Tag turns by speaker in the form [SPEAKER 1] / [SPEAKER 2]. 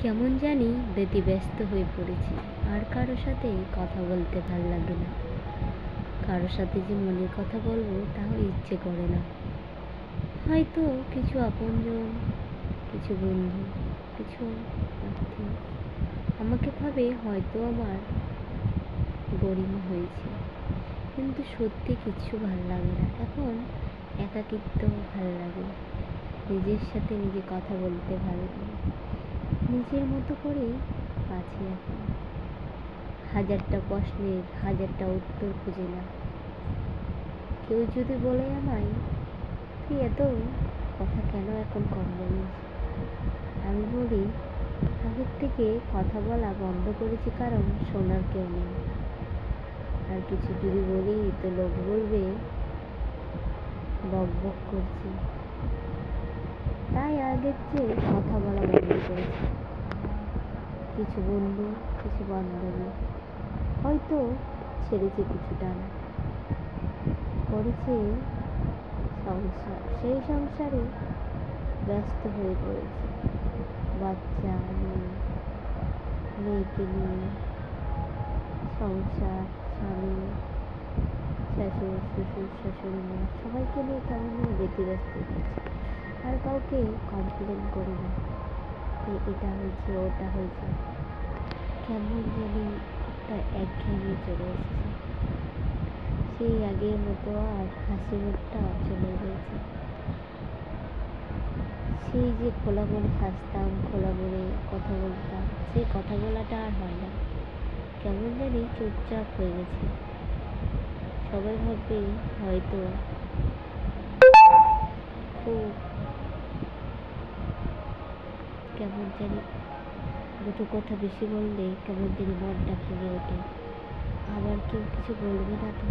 [SPEAKER 1] কেমন জানি ব্যতিব্যস্ত হয়ে পড়েছি, আর কারো সাথে কথা বলতে ভাল লাগে না। কারো সাথে যে মনের কথা বলবো তাও ইচ্ছে করে না। হয়তো কিছু আপনজন, কিছু বন্ধু, কিছু আত্মীয় আমাকে ভাবে হয়তো আমার গরিমা হয়েছে, কিন্তু সত্যি কিচ্ছু ভাল লাগে না। এখন একাকিত্ব ভাল লাগে, নিজের সাথে নিজে কথা বলতে ভালো লাগে। নিজের মতো করেই আছি এখন। হাজারটা প্রশ্নের হাজারটা উত্তর খুঁজে না। কেউ যদি বলে আমায়, তুই এত কথা কেন এখন কম বলিস, আমি বলি, আগের থেকে কথা বলা বন্ধ করেছি, কারণ শোনার কেউ নেই। আর কিছু যদি বলি তো লোক বলবে বক বক করছি। তাই আগের চেয়ে কথা বলা বন্ধ করেছি। কিছু বন্ধু, কিছু বান্ধবী হয়তো ছেড়েছে, কিছু টানা করেছে সংসার, সেই সংসারে ব্যস্ত হয়ে পড়েছে। বাচ্চা নিয়ে, মেয়েকে নিয়ে, সংসার, স্বামী, শাশুড়, শ্বশুর, শাশুড়ি মা, সবাইকে নিয়ে কেমন যেন ব্যতিব্যস্ত হয়েছে। আর কাউকে কমপ্লেন করি না যে এটা হয়েছে ওটা হয়েছে। কেমন জানি একটা একঘেয়েমি চলে এসেছে। সেই আগের মতো আর হাসি মুখটা চলে গেছে। সেই যে খোলা মনে হাসতাম, খোলা মনে কথা বলতাম, সেই কথা বলাটা আর হয় না। কেমন জানি চুপচাপ হয়ে গেছে। সবাই ভাববে হয়তো খুব কেমন জানি দুটো কথা বেশি বললে কেমন জানি মনটা ভেঙে ওঠে। আবার কেউ কিছু বলবে না তো।